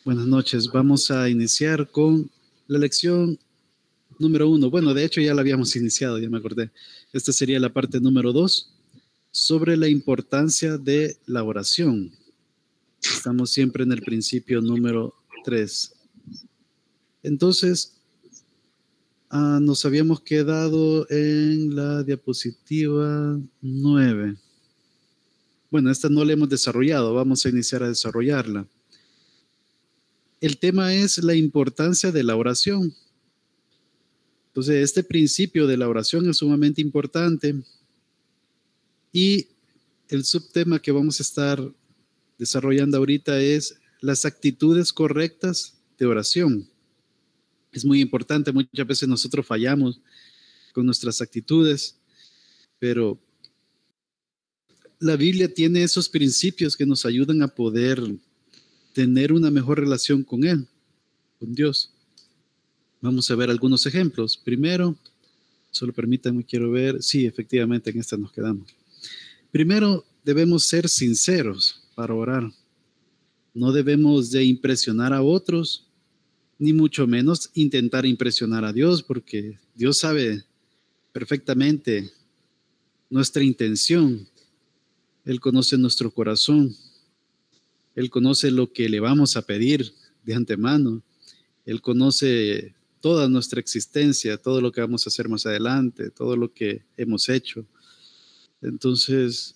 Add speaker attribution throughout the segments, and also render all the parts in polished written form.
Speaker 1: Buenas noches. Vamos a iniciar con la lección número 1. Bueno, de hecho ya la habíamos iniciado, ya me acordé. Esta sería la parte número 2 sobre la importancia de la oración. Estamos siempre en el principio número 3. Entonces, nos habíamos quedado en la diapositiva 9. Bueno, esta no la hemos desarrollado, vamos a iniciar a desarrollarla. El tema es la importancia de la oración. Entonces, este principio de la oración es sumamente importante y el subtema que vamos a estar desarrollando ahorita es las actitudes correctas de oración. Es muy importante, muchas veces nosotros fallamos con nuestras actitudes, pero la Biblia tiene esos principios que nos ayudan a poder tener una mejor relación con Él, con Dios. Vamos a ver algunos ejemplos. Primero, solo permítanme, quiero ver. Sí, efectivamente, en esta nos quedamos. Primero, debemos ser sinceros para orar. No debemos de impresionar a otros, ni mucho menos intentar impresionar a Dios, porque Dios sabe perfectamente nuestra intención. Él conoce nuestro corazón. Él conoce lo que le vamos a pedir de antemano. Él conoce toda nuestra existencia, todo lo que vamos a hacer más adelante, todo lo que hemos hecho. Entonces,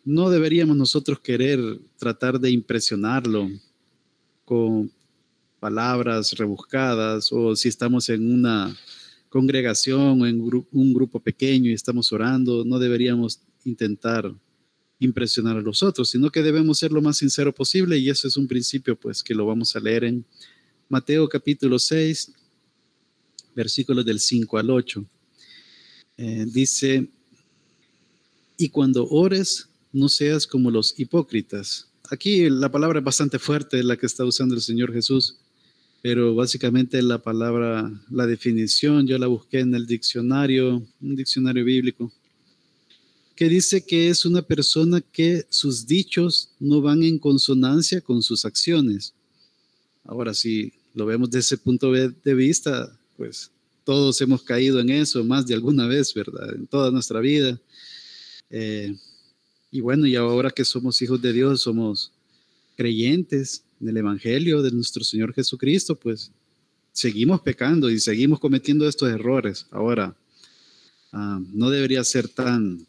Speaker 1: no deberíamos nosotros querer tratar de impresionarlo con palabras rebuscadas, o si estamos en una congregación o en un grupo pequeño y estamos orando, no deberíamos intentar impresionar a los otros, sino que debemos ser lo más sincero posible, y eso es un principio pues que lo vamos a leer en Mateo capítulo 6, versículos del 5 al 8. Dice: y cuando ores, no seas como los hipócritas. Aquí la palabra es bastante fuerte, la que está usando el Señor Jesús, pero básicamente la palabra, la definición, yo la busqué en el diccionario, un diccionario bíblico, que dice que es una persona que sus dichos no van en consonancia con sus acciones. Ahora, si lo vemos desde ese punto de vista, pues todos hemos caído en eso más de alguna vez, ¿verdad? En toda nuestra vida. Y bueno, y ahora que somos hijos de Dios, somos creyentes en el Evangelio de nuestro Señor Jesucristo, pues seguimos pecando y seguimos cometiendo estos errores. Ahora, no debería ser tan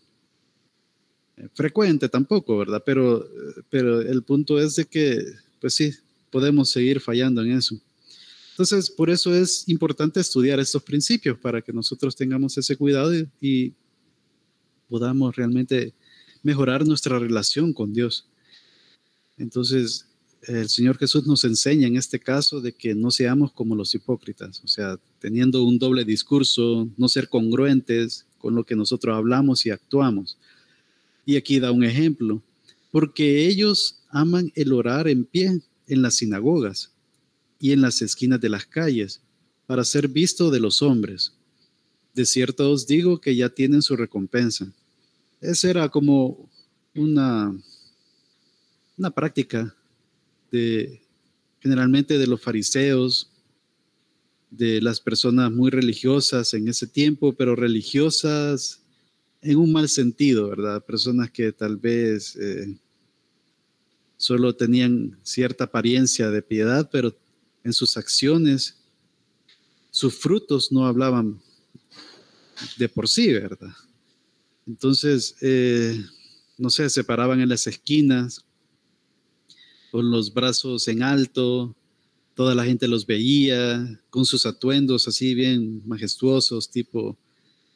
Speaker 1: frecuente tampoco, ¿verdad? Pero el punto es de que, pues sí, podemos seguir fallando en eso. Entonces, por eso es importante estudiar estos principios, para que nosotros tengamos ese cuidado y podamos realmente mejorar nuestra relación con Dios. Entonces, el Señor Jesús nos enseña en este caso de que no seamos como los hipócritas, o sea, teniendo un doble discurso, no ser congruentes con lo que nosotros hablamos y actuamos. Y aquí da un ejemplo: porque ellos aman el orar en pie en las sinagogas y en las esquinas de las calles, para ser visto de los hombres. De cierto os digo que ya tienen su recompensa. Esa era como una práctica generalmente de los fariseos, de las personas muy religiosas en ese tiempo, pero religiosas en un mal sentido, ¿verdad? Personas que tal vez solo tenían cierta apariencia de piedad, pero en sus acciones, sus frutos no hablaban de por sí, ¿verdad? Entonces, no sé, se paraban en las esquinas con los brazos en alto, toda la gente los veía con sus atuendos así bien majestuosos, tipo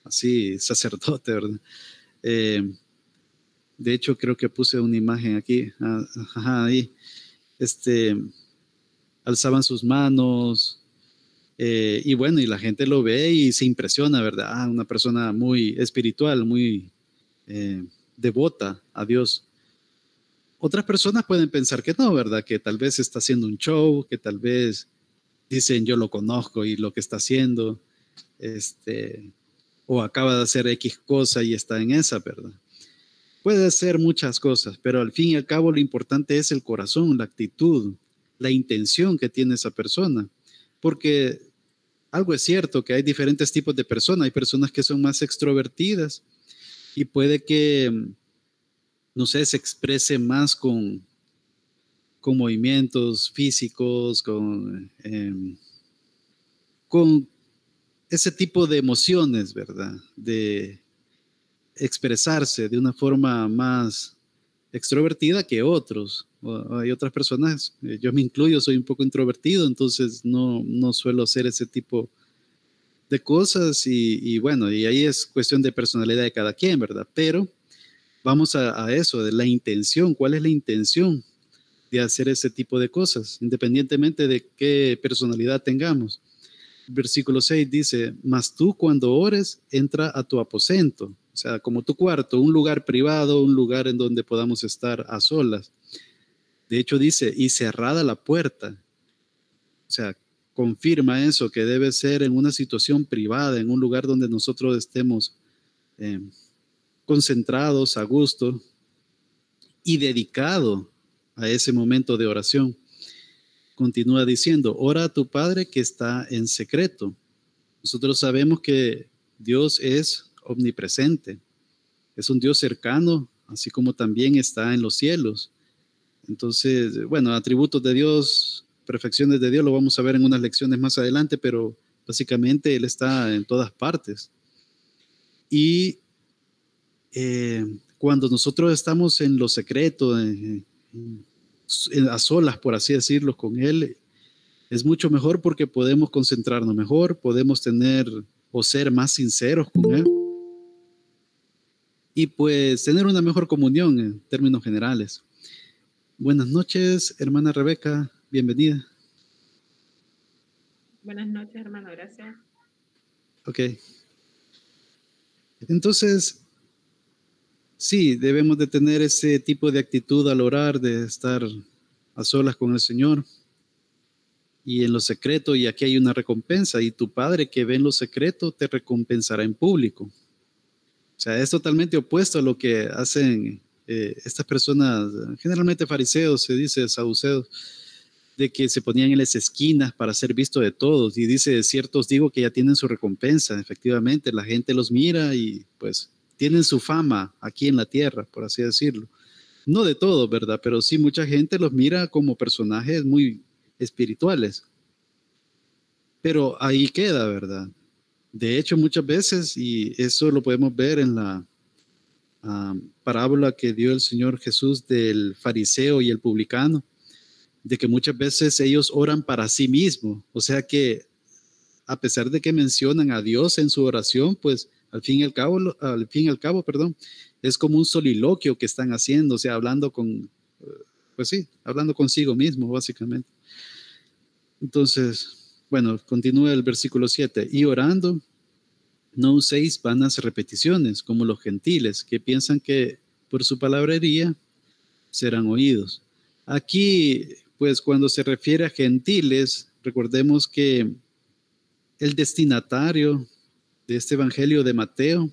Speaker 1: así sacerdote, ¿verdad? De hecho, creo que puse una imagen aquí, ahí, alzaban sus manos, y bueno, y la gente lo ve y se impresiona, ¿verdad? Una persona muy espiritual, muy devota a Dios. Otras personas pueden pensar que no, ¿verdad? Que tal vez está haciendo un show, que tal vez dicen yo lo conozco y lo que está haciendo, o acaba de hacer X cosa y está en esa, ¿verdad? Puede ser muchas cosas, pero al fin y al cabo lo importante es el corazón, la actitud, la intención que tiene esa persona. Porque algo es cierto, que hay diferentes tipos de personas. Hay personas que son más extrovertidas y puede que, no sé, se exprese más con movimientos físicos, con ese tipo de emociones, ¿verdad? De expresarse de una forma más extrovertida que otros. Hay otras personas, yo me incluyo, soy un poco introvertido, entonces no suelo hacer ese tipo de cosas y bueno, y ahí es cuestión de personalidad de cada quien, ¿verdad? Pero vamos a eso, de la intención, ¿cuál es la intención de hacer ese tipo de cosas, independientemente de qué personalidad tengamos? Versículo 6 dice, mas tú cuando ores, entra a tu aposento, o sea, como tu cuarto, un lugar privado, un lugar en donde podamos estar a solas. De hecho dice, y cerrada la puerta, o sea, confirma eso, que debe ser en una situación privada, en un lugar donde nosotros estemos eh, concentrados, a gusto y dedicado a ese momento de oración. Continúa diciendo, ora a tu Padre que está en secreto. Nosotros sabemos que Dios es omnipresente, es un Dios cercano, así como también está en los cielos. Entonces, bueno, atributos de Dios, perfecciones de Dios, lo vamos a ver en unas lecciones más adelante, pero básicamente Él está en todas partes. Y cuando nosotros estamos en lo secreto, a solas, por así decirlo, con Él, es mucho mejor porque podemos concentrarnos mejor, podemos tener o ser más sinceros con Él y pues tener una mejor comunión en términos generales. Buenas noches, hermana Rebeca, bienvenida.
Speaker 2: Buenas noches, hermano, gracias.
Speaker 1: Ok. Entonces, sí, debemos de tener ese tipo de actitud al orar, de estar a solas con el Señor y en lo secreto, y aquí hay una recompensa, y tu Padre que ve en lo secreto te recompensará en público. O sea, es totalmente opuesto a lo que hacen estas personas, generalmente fariseos, se dice, saduceos, de que se ponían en las esquinas para ser visto de todos. Y dice, ciertos digo que ya tienen su recompensa. Efectivamente, la gente los mira y pues tienen su fama aquí en la tierra, por así decirlo. No de todos, ¿verdad? Pero sí mucha gente los mira como personajes muy espirituales. Pero ahí queda, ¿verdad? De hecho, muchas veces, y eso lo podemos ver en la parábola que dio el Señor Jesús del fariseo y el publicano, de que muchas veces ellos oran para sí mismos. O sea que a pesar de que mencionan a Dios en su oración, pues al fin y al cabo, perdón, es como un soliloquio que están haciendo, o sea, hablando con, pues sí, hablando consigo mismo, básicamente. Entonces, bueno, continúa el versículo 7, y orando, no uséis vanas repeticiones como los gentiles, que piensan que por su palabrería serán oídos. Aquí, pues cuando se refiere a gentiles, recordemos que el destinatario de este Evangelio de Mateo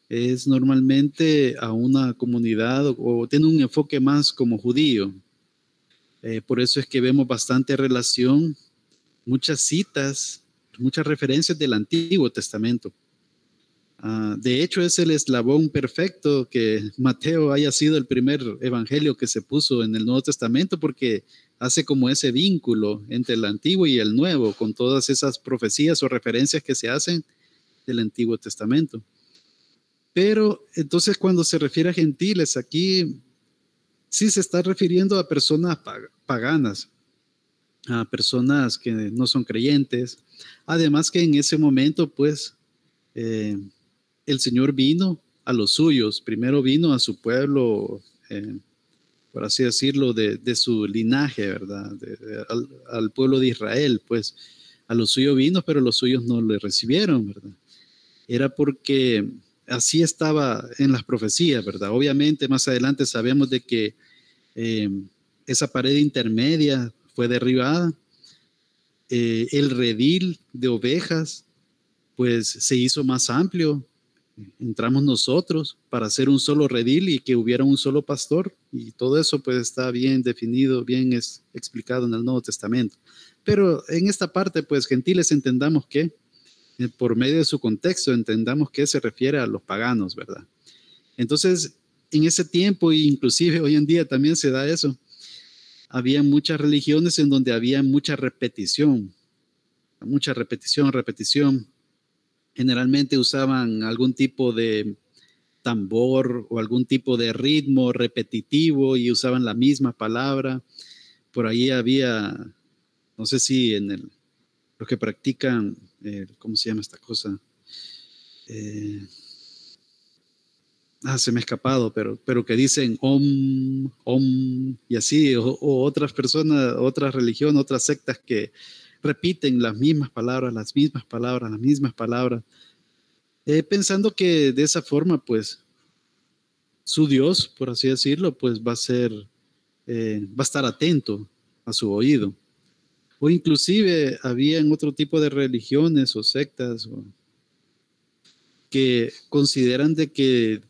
Speaker 1: es normalmente a una comunidad o tiene un enfoque más como judío. Por eso es que vemos bastante relación, muchas citas, muchas referencias del Antiguo Testamento. De hecho, es el eslabón perfecto que Mateo haya sido el primer evangelio que se puso en el Nuevo Testamento, porque hace como ese vínculo entre el Antiguo y el Nuevo, con todas esas profecías o referencias que se hacen del Antiguo Testamento. Pero entonces cuando se refiere a gentiles, aquí sí se está refiriendo a personas paganas, a personas que no son creyentes. Además que en ese momento, pues, el Señor vino a los suyos, primero vino a su pueblo, por así decirlo, de su linaje, ¿verdad? Al pueblo de Israel, pues a los suyos vino, pero los suyos no le recibieron, ¿verdad? Era porque así estaba en las profecías, ¿verdad? Obviamente más adelante sabemos de que esa pared intermedia fue derribada, el redil de ovejas pues se hizo más amplio, entramos nosotros para hacer un solo redil y que hubiera un solo pastor, y todo eso pues está bien definido, bien explicado en el Nuevo Testamento. Pero en esta parte, pues, gentiles, entendamos que por medio de su contexto entendamos que se refiere a los paganos, ¿verdad? Entonces, en ese tiempo, e inclusive hoy en día también se da eso, había muchas religiones en donde había mucha repetición, repetición. Generalmente usaban algún tipo de tambor o algún tipo de ritmo repetitivo y usaban la misma palabra. Por ahí había, no sé si los que practican, ¿cómo se llama esta cosa? Se me ha escapado, pero que dicen om, y así, o otras personas, otras religiones, otras sectas que repiten las mismas palabras, pensando que de esa forma, pues, su Dios, por así decirlo, pues va a estar atento a su oído. O inclusive habían otro tipo de religiones o sectas que consideran de que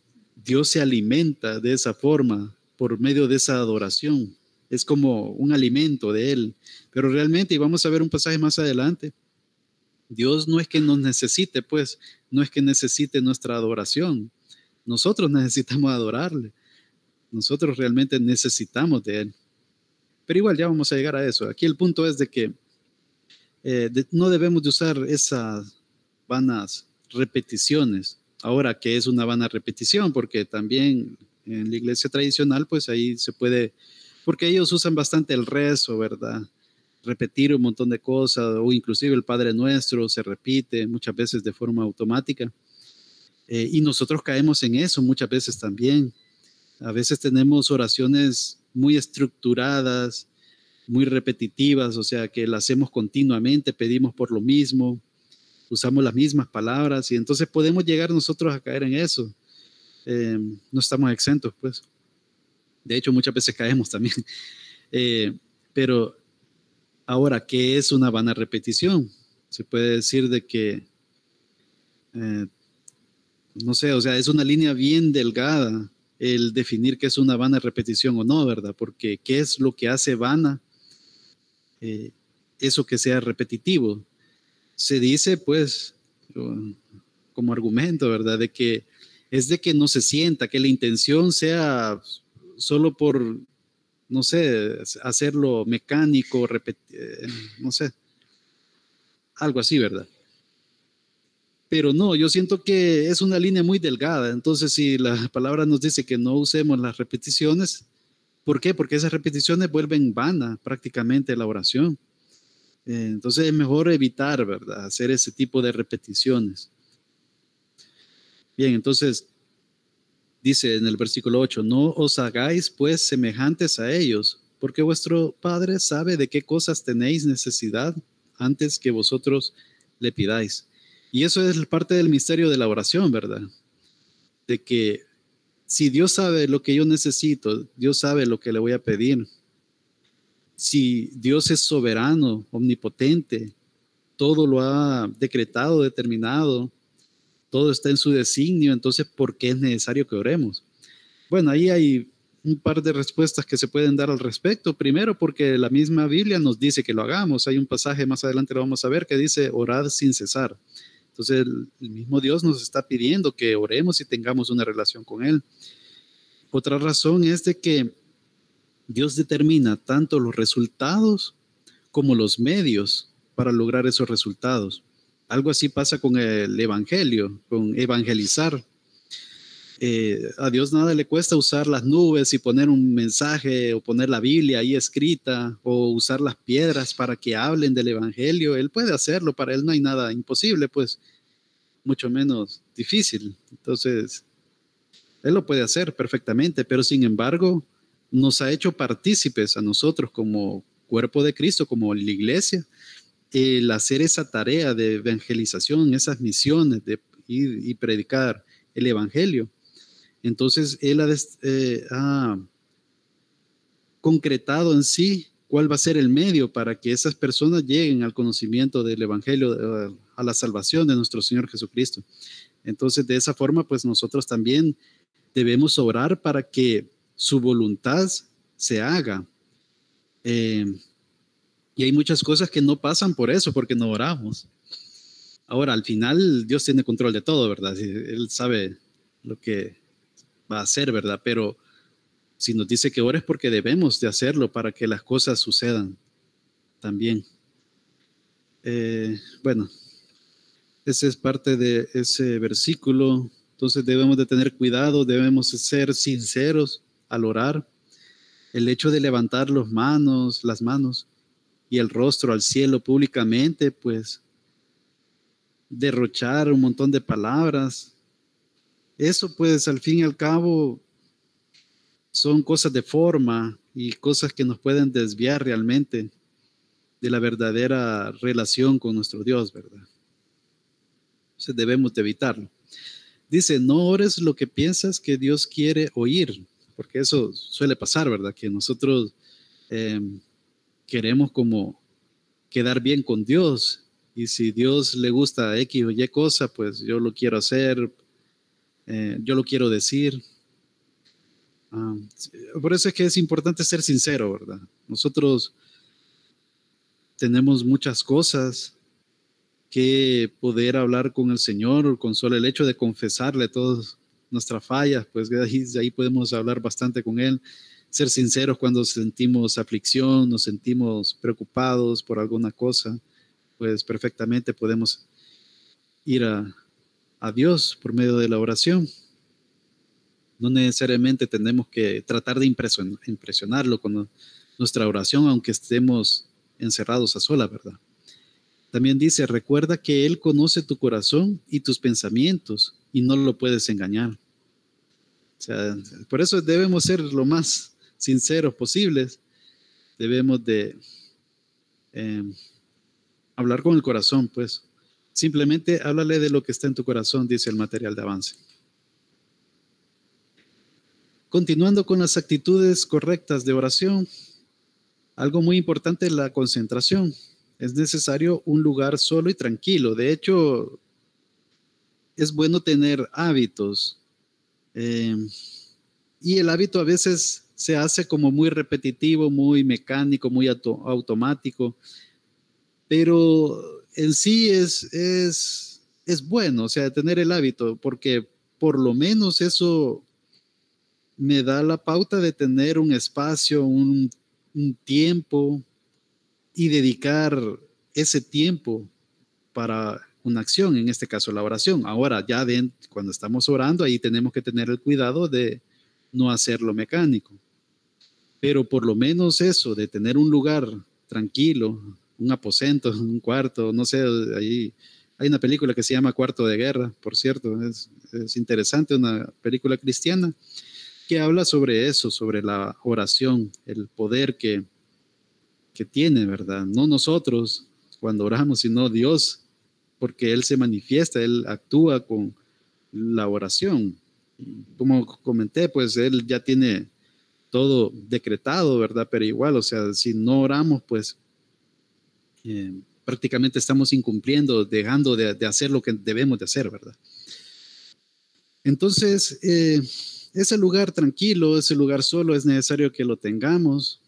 Speaker 1: Dios se alimenta de esa forma por medio de esa adoración. Es como un alimento de Él. Pero realmente, y vamos a ver un pasaje más adelante, Dios no es que nos necesite, pues, no es que necesite nuestra adoración. Nosotros necesitamos adorarle. Nosotros realmente necesitamos de Él. Pero igual ya vamos a llegar a eso. Aquí el punto es de que no debemos de usar esas vanas repeticiones. Ahora, ¿qué es una vana repetición? Porque también en la iglesia tradicional, pues ahí se puede, porque ellos usan bastante el rezo, ¿verdad? Repetir un montón de cosas, o inclusive el Padre Nuestro se repite muchas veces de forma automática. Y nosotros caemos en eso muchas veces también. A veces tenemos oraciones muy estructuradas, muy repetitivas, o sea, que las hacemos continuamente, pedimos por lo mismo, usamos las mismas palabras y entonces podemos llegar nosotros a caer en eso. No estamos exentos, pues. De hecho, muchas veces caemos también. Pero ahora, ¿qué es una vana repetición? Se puede decir de que, no sé, o sea, es una línea bien delgada el definir qué es una vana repetición o no, ¿verdad? Porque ¿qué es lo que hace vana? Eso que sea repetitivo. Se dice, pues, como argumento, ¿verdad? De que es de que no se sienta, que la intención sea solo por, no sé, hacerlo mecánico, no sé, algo así, ¿verdad? Pero no, yo siento que es una línea muy delgada. Entonces, si la palabra nos dice que no usemos las repeticiones, ¿por qué? Porque esas repeticiones vuelven vana prácticamente la oración. Entonces es mejor evitar, ¿verdad? Hacer ese tipo de repeticiones. Bien, entonces dice en el versículo 8, no os hagáis pues semejantes a ellos, porque vuestro Padre sabe de qué cosas tenéis necesidad antes que vosotros le pidáis. Y eso es parte del misterio de la oración, ¿verdad? De que si Dios sabe lo que yo necesito, Dios sabe lo que le voy a pedir. Si Dios es soberano, omnipotente, todo lo ha decretado, determinado, todo está en su designio, entonces, ¿por qué es necesario que oremos? Bueno, ahí hay un par de respuestas que se pueden dar al respecto. Primero, porque la misma Biblia nos dice que lo hagamos. Hay un pasaje más adelante, lo vamos a ver, que dice, orad sin cesar. Entonces, el mismo Dios nos está pidiendo que oremos y tengamos una relación con Él. Otra razón es de que Dios determina tanto los resultados como los medios para lograr esos resultados. Algo así pasa con el evangelio, con evangelizar. A Dios nada le cuesta usar las nubes y poner un mensaje o poner la Biblia ahí escrita o usar las piedras para que hablen del evangelio. Él puede hacerlo, para él no hay nada imposible, pues mucho menos difícil. Entonces, él lo puede hacer perfectamente, pero sin embargo, nos ha hecho partícipes a nosotros como cuerpo de Cristo, como la iglesia, el hacer esa tarea de evangelización, esas misiones de ir y predicar el evangelio. Entonces, él ha concretado en sí cuál va a ser el medio para que esas personas lleguen al conocimiento del evangelio, a la salvación de nuestro Señor Jesucristo. Entonces, de esa forma, pues nosotros también debemos orar para que su voluntad se haga. Y hay muchas cosas que no pasan por eso, porque no oramos. Ahora, al final, Dios tiene control de todo, ¿verdad? Él sabe lo que va a hacer, ¿verdad? Pero si nos dice que ores, porque debemos de hacerlo para que las cosas sucedan también. Bueno, ese es parte de ese versículo. Entonces debemos de tener cuidado, debemos de ser sinceros al orar. El hecho de levantar las manos y el rostro al cielo públicamente, pues derrochar un montón de palabras. Eso pues al fin y al cabo son cosas de forma y cosas que nos pueden desviar realmente de la verdadera relación con nuestro Dios, ¿verdad? Entonces debemos de evitarlo. Dice, no ores lo que piensas que Dios quiere oír, porque eso suele pasar, ¿verdad? Que nosotros queremos como quedar bien con Dios, y si Dios le gusta X o Y cosa, pues yo lo quiero hacer, yo lo quiero decir. Por eso es que es importante ser sincero, ¿verdad? Nosotros tenemos muchas cosas que poder hablar con el Señor, con solo el hecho de confesarle todas nuestras fallas, pues de ahí podemos hablar bastante con Él, ser sinceros cuando sentimos aflicción, nos sentimos preocupados por alguna cosa, pues perfectamente podemos ir a Dios por medio de la oración. No necesariamente tenemos que tratar de impresionarlo con nuestra oración, aunque estemos encerrados a solas, ¿verdad? También dice, recuerda que Él conoce tu corazón y tus pensamientos y no lo puedes engañar. O sea, por eso debemos ser lo más sinceros posibles. Debemos de hablar con el corazón, pues. Simplemente háblale de lo que está en tu corazón, dice el material de avance. Continuando con las actitudes correctas de oración, algo muy importante es la concentración. Es necesario un lugar solo y tranquilo. De hecho, es bueno tener hábitos. Y el hábito a veces se hace como muy repetitivo, muy mecánico, muy automático. Pero en sí es bueno, o sea, tener el hábito, porque por lo menos eso me da la pauta de tener un espacio, un tiempo y dedicar ese tiempo para una acción, en este caso la oración. Ahora, ya cuando estamos orando, ahí tenemos que tener el cuidado de no hacerlo mecánico. Pero por lo menos eso, de tener un lugar tranquilo, un aposento, un cuarto, no sé, ahí hay una película que se llama Cuarto de Guerra, por cierto, es interesante, una película cristiana que habla sobre eso, sobre la oración, el poder que tiene, ¿verdad? No nosotros cuando oramos, sino Dios, porque Él se manifiesta, Él actúa con la oración. Como comenté, pues Él ya tiene todo decretado, ¿verdad? Pero igual, o sea, si no oramos, pues prácticamente estamos incumpliendo, dejando de hacer lo que debemos de hacer, ¿verdad? Entonces, ese lugar tranquilo, ese lugar solo, es necesario que lo tengamos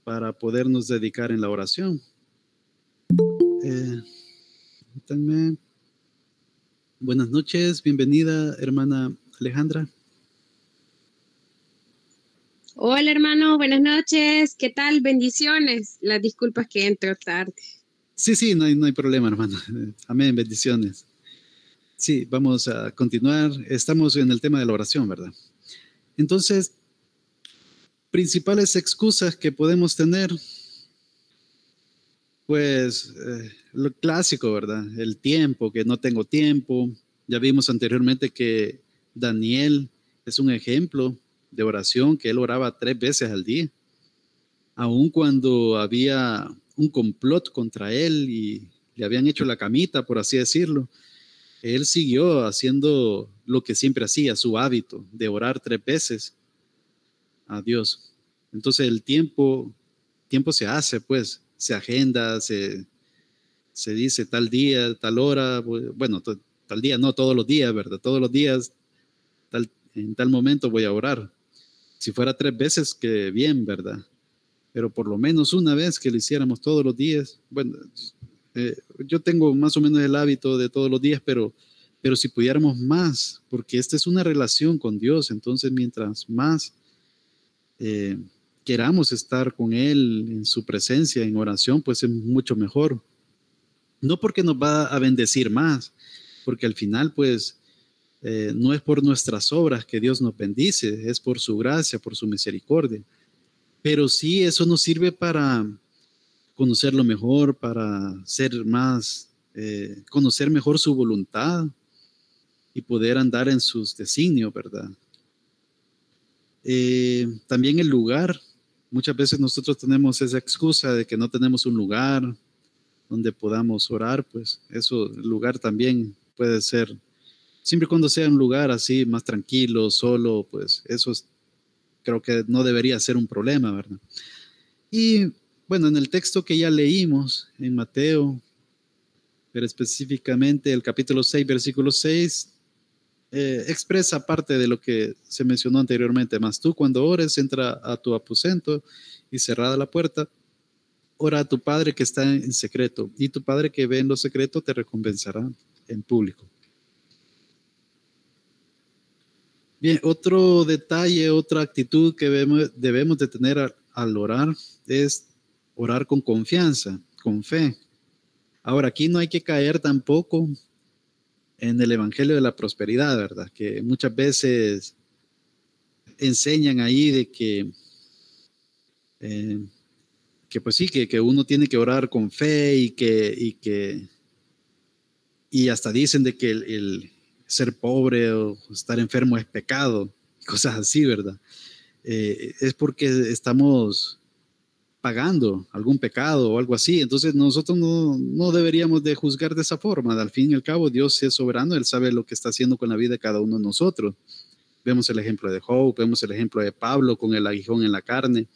Speaker 1: para podernos dedicar en la oración. También, buenas noches, bienvenida, hermana Alejandra.
Speaker 3: Hola hermano, buenas noches, ¿qué tal? Bendiciones, las disculpas que entro tarde.
Speaker 1: Sí, no hay problema, hermano. Amén, bendiciones. Sí, vamos a continuar. Estamos en el tema de la oración, ¿verdad? Entonces, principales excusas que podemos tener, pues lo clásico, ¿verdad? El tiempo, que no tengo tiempo. Ya vimos anteriormente que Daniel es un ejemplo de oración, que él oraba 3 veces al día, aun cuando había un complot contra él y le habían hecho la camita, por así decirlo. Él siguió haciendo lo que siempre hacía, su hábito de orar 3 veces a Dios. Entonces el tiempo se hace, pues, se agenda, se dice tal día, tal hora, bueno, tal día, no todos los días, ¿verdad? Todos los días, en tal momento voy a orar. Si fuera 3 veces, que bien, ¿verdad? Pero por lo menos una vez que lo hiciéramos todos los días. Bueno, yo tengo más o menos el hábito de todos los días, pero si pudiéramos más, porque esta es una relación con Dios, entonces mientras más queramos estar con Él en su presencia, en oración, pues es mucho mejor. No porque nos va a bendecir más, porque al final, pues, no es por nuestras obras que Dios nos bendice, es por su gracia, por su misericordia. Pero sí, eso nos sirve para conocerlo mejor, para ser más, conocer mejor su voluntad y poder andar en sus designios, ¿verdad? También el lugar. Muchas veces nosotros tenemos esa excusa de que no tenemos un lugar donde podamos orar, pues eso, el lugar también puede ser, siempre y cuando sea un lugar así más tranquilo, solo, pues eso creo que no debería ser un problema, ¿verdad? Y bueno, en el texto que ya leímos en Mateo, pero específicamente el capítulo 6, versículo 6, expresa parte de lo que se mencionó anteriormente. Mas tú, cuando ores, entra a tu aposento y cerrada la puerta, ora a tu Padre que está en secreto, y tu Padre que ve en lo secreto te recompensará en público. Bien, otro detalle, otra actitud que debemos de tener al orar es orar con confianza, con fe. Ahora, aquí no hay que caer tampoco en el evangelio de la prosperidad, ¿verdad? Que muchas veces enseñan ahí de que pues sí, que uno tiene que orar con fe y hasta dicen de que el ser pobre o estar enfermo es pecado, cosas así, ¿verdad? Es porque estamos pagando algún pecado o algo así. Entonces nosotros no deberíamos de juzgar de esa forma. Al fin y al cabo, Dios es soberano, Él sabe lo que está haciendo con la vida de cada uno de nosotros. Vemos el ejemplo de Job, vemos el ejemplo de Pablo con el aguijón en la carne.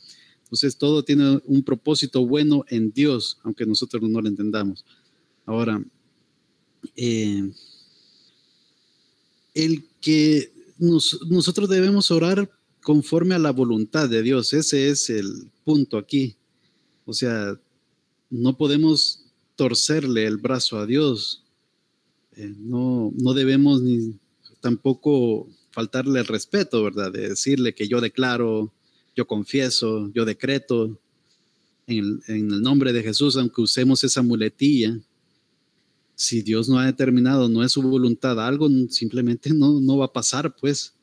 Speaker 1: Entonces todo tiene un propósito bueno en Dios, aunque nosotros no lo entendamos. Ahora, el que nosotros debemos orar conforme a la voluntad de Dios, ese es el punto aquí. O sea, no podemos torcerle el brazo a Dios. No debemos ni tampoco faltarle el respeto, ¿verdad? De decirle que yo declaro, yo confieso, yo decreto en el nombre de Jesús, aunque usemos esa muletilla. Si Dios no ha determinado, no es su voluntad, algo simplemente no va a pasar, pues.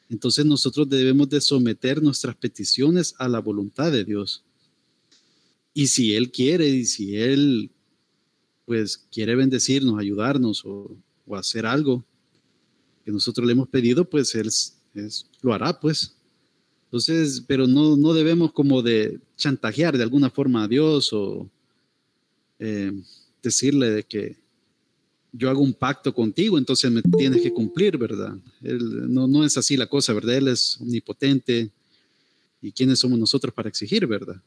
Speaker 1: Entonces nosotros debemos de someter nuestras peticiones a la voluntad de Dios. Y si Él quiere, y si Él pues quiere bendecirnos, ayudarnos o hacer algo que nosotros le hemos pedido, pues Él lo hará, pues. Entonces, pero no debemos como de chantajear de alguna forma a Dios o decirle de que yo hago un pacto contigo, entonces me tienes que cumplir, ¿verdad? No es así la cosa, ¿verdad? Él es omnipotente. ¿Y quiénes somos nosotros para exigir, verdad?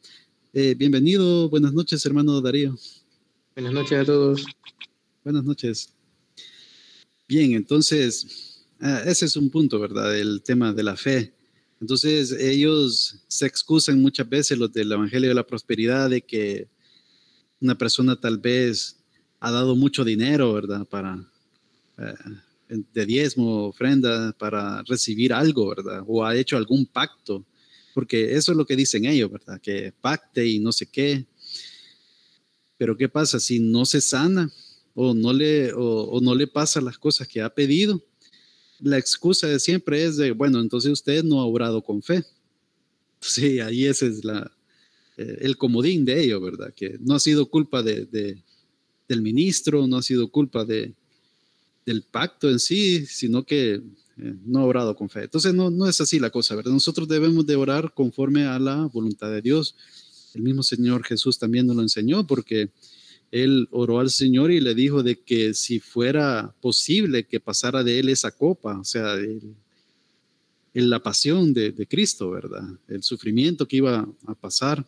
Speaker 1: Bienvenido, buenas noches, hermano Darío.
Speaker 4: Buenas noches a todos.
Speaker 1: Buenas noches. Bien, entonces, ese es un punto, ¿verdad? El tema de la fe. Entonces, ellos se excusan muchas veces, los del Evangelio de la Prosperidad, de que una persona tal vez ha dado mucho dinero, ¿verdad? De diezmo, ofrenda, para recibir algo, ¿verdad? O ha hecho algún pacto, porque eso es lo que dicen ellos, ¿verdad? Que pacte y no sé qué. Pero ¿qué pasa si no se sana o no le pasa las cosas que ha pedido? La excusa de siempre es de, bueno, entonces usted no ha orado con fe. Sí, ahí ese es el comodín de ello, ¿verdad? Que no ha sido culpa del ministro, no ha sido culpa del pacto en sí, sino que no ha orado con fe. Entonces no es así la cosa, ¿verdad? Nosotros debemos de orar conforme a la voluntad de Dios. El mismo Señor Jesús también nos lo enseñó porque Él oró al Señor y le dijo de que si fuera posible que pasara de Él esa copa, o sea, la pasión de Cristo, ¿verdad? El sufrimiento que iba a pasar.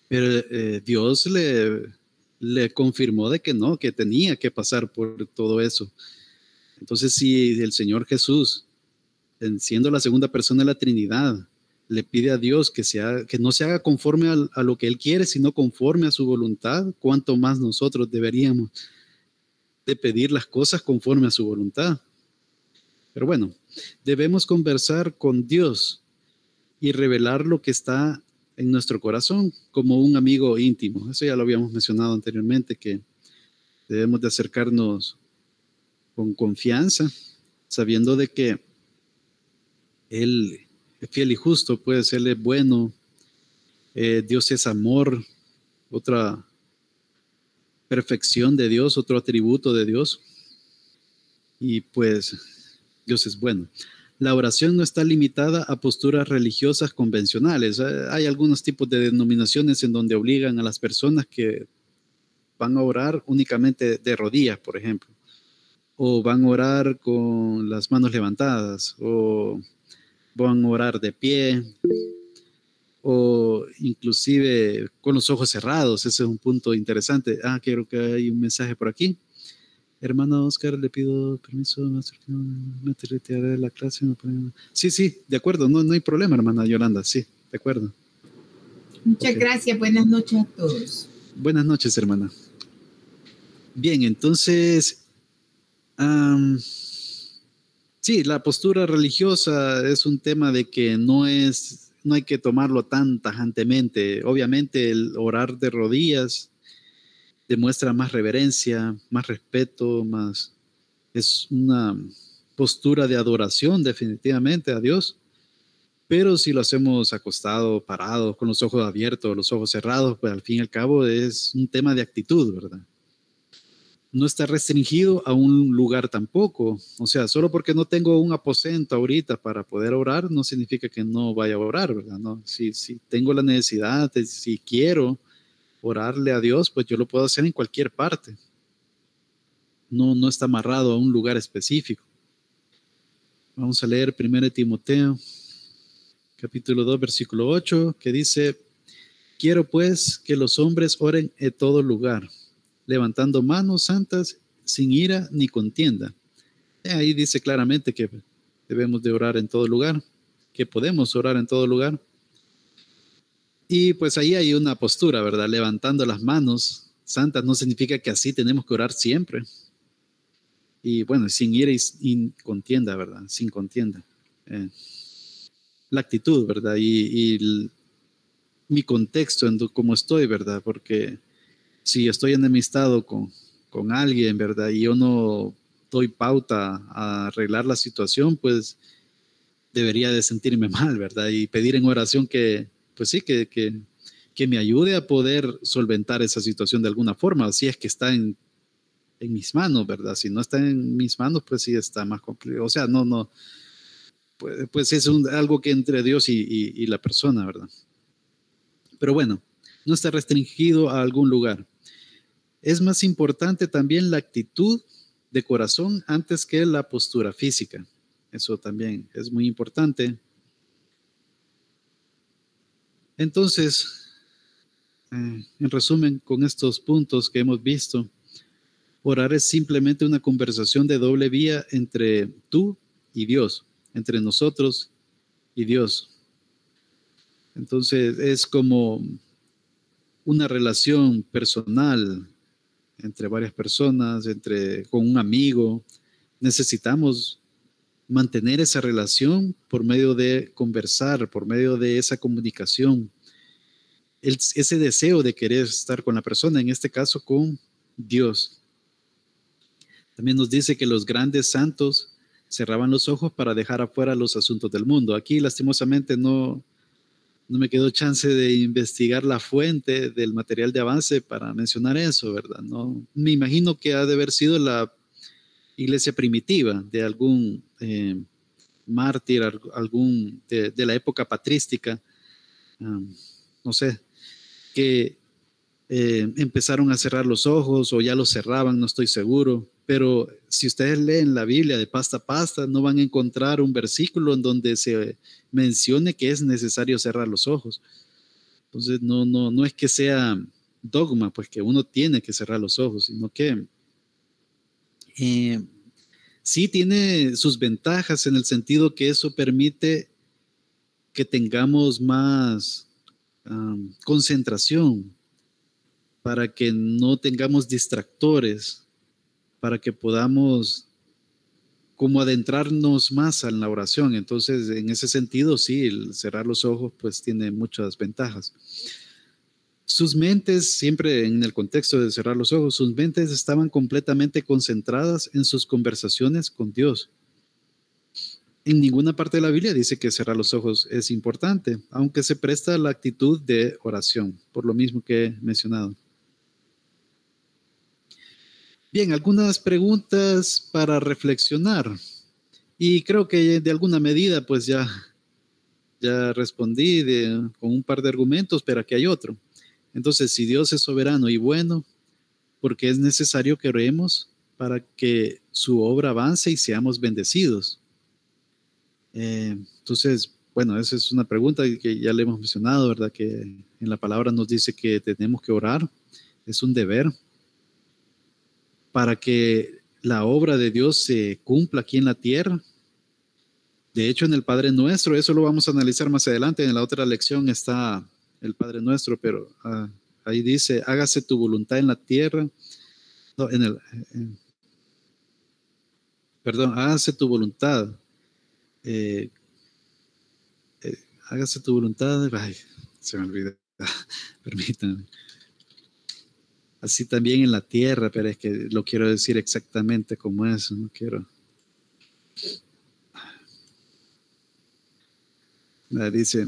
Speaker 1: Pero Dios le le confirmó de que no, que tenía que pasar por todo eso. Entonces, si el Señor Jesús, siendo la segunda persona de la Trinidad, le pide a Dios que no se haga conforme a lo que Él quiere, sino conforme a su voluntad, cuánto más nosotros deberíamos de pedir las cosas conforme a su voluntad. Pero bueno, debemos conversar con Dios y revelar lo que está en nuestro corazón como un amigo íntimo. Eso ya lo habíamos mencionado anteriormente, que debemos de acercarnos con confianza, sabiendo de que Él es fiel y justo, puede serle bueno. Dios es amor, otra perfección de Dios, otro atributo de Dios. Y pues Dios es bueno. La oración no está limitada a posturas religiosas convencionales. Hay algunos tipos de denominaciones en donde obligan a las personas que van a orar únicamente de rodillas, por ejemplo, o van a orar con las manos levantadas, o van a orar de pie, o inclusive con los ojos cerrados. Ese es un punto interesante. Creo que hay un mensaje por aquí. Hermano Oscar, le pido permiso, me retiraré de la clase. Sí, de acuerdo, no hay problema, hermana Yolanda, sí, de acuerdo.
Speaker 5: Muchas gracias, buenas noches a todos.
Speaker 1: Buenas noches, hermana. Bien, entonces, sí, la postura religiosa es un tema de que no hay que tomarlo tan tajantemente. Obviamente el orar de rodillas demuestra más reverencia, más respeto, es una postura de adoración definitivamente a Dios. Pero si lo hacemos acostado, parado, con los ojos abiertos, los ojos cerrados, pues al fin y al cabo es un tema de actitud, ¿verdad? No está restringido a un lugar tampoco. O sea, solo porque no tengo un aposento ahorita para poder orar, no significa que no vaya a orar, ¿verdad? No, si tengo la necesidad, si quiero orarle a Dios, pues yo lo puedo hacer en cualquier parte. No está amarrado a un lugar específico. Vamos a leer 1 Timoteo, capítulo 2, versículo 8, que dice: quiero pues que los hombres oren en todo lugar, levantando manos santas, sin ira ni contienda. Ahí dice claramente que debemos de orar en todo lugar, que podemos orar en todo lugar. Y pues ahí hay una postura, ¿verdad? Levantando las manos santas no significa que así tenemos que orar siempre. Y bueno, sin ira y contienda, ¿verdad? Sin contienda. La actitud, ¿verdad? Y mi contexto en cómo estoy, ¿verdad? Porque si estoy enemistado con alguien, ¿verdad? Y yo no doy pauta a arreglar la situación, pues debería de sentirme mal, ¿verdad? Y pedir en oración que me ayude a poder solventar esa situación de alguna forma, si es que está en mis manos, ¿verdad? Si no está en mis manos, pues sí está más complicado. O sea, pues es algo que entre Dios y la persona, ¿verdad? Pero bueno, no está restringido a algún lugar. Es más importante también la actitud de corazón antes que la postura física. Eso también es muy importante. Entonces, en resumen, con estos puntos que hemos visto, orar es simplemente una conversación de doble vía entre tú y Dios, entre nosotros y Dios. Entonces, es como una relación personal entre varias personas, con un amigo. Necesitamos mantener esa relación por medio de conversar, por medio de esa comunicación. Ese deseo de querer estar con la persona, en este caso con Dios. También nos dice que los grandes santos cerraban los ojos para dejar afuera los asuntos del mundo. Aquí, lastimosamente, no me quedó chance de investigar la fuente del material de avance para mencionar eso, ¿verdad? No, me imagino que ha de haber sido la iglesia primitiva de algún mártir, de la época patrística, no sé, que empezaron a cerrar los ojos o ya los cerraban, no estoy seguro. Pero si ustedes leen la Biblia de pasta a pasta, no van a encontrar un versículo en donde se mencione que es necesario cerrar los ojos. Entonces, no es que sea dogma, pues que uno tiene que cerrar los ojos, sino que sí tiene sus ventajas en el sentido que eso permite que tengamos más concentración, para que no tengamos distractores, para que podamos como adentrarnos más en la oración. Entonces, en ese sentido, sí, el cerrar los ojos pues tiene muchas ventajas. Sus mentes, siempre en el contexto de cerrar los ojos, sus mentes estaban completamente concentradas en sus conversaciones con Dios. En ninguna parte de la Biblia dice que cerrar los ojos es importante, aunque se presta a la actitud de oración, por lo mismo que he mencionado. Bien, algunas preguntas para reflexionar. Y creo que de alguna medida pues ya respondí con un par de argumentos, pero aquí hay otro. Entonces, si Dios es soberano y bueno, ¿por qué es necesario que oremos para que su obra avance y seamos bendecidos? Entonces, bueno, esa es una pregunta que ya le hemos mencionado, ¿verdad? Que en la palabra nos dice que tenemos que orar, es un deber para que la obra de Dios se cumpla aquí en la tierra. De hecho, en el Padre Nuestro, eso lo vamos a analizar más adelante, en la otra lección está el Padre Nuestro, pero ahí dice, hágase tu voluntad en la tierra, no, perdón, hágase tu voluntad, hágase tu voluntad, ay, se me olvidó, permítanme. Así también en la tierra, pero es que lo quiero decir exactamente como eso, no quiero. Dice,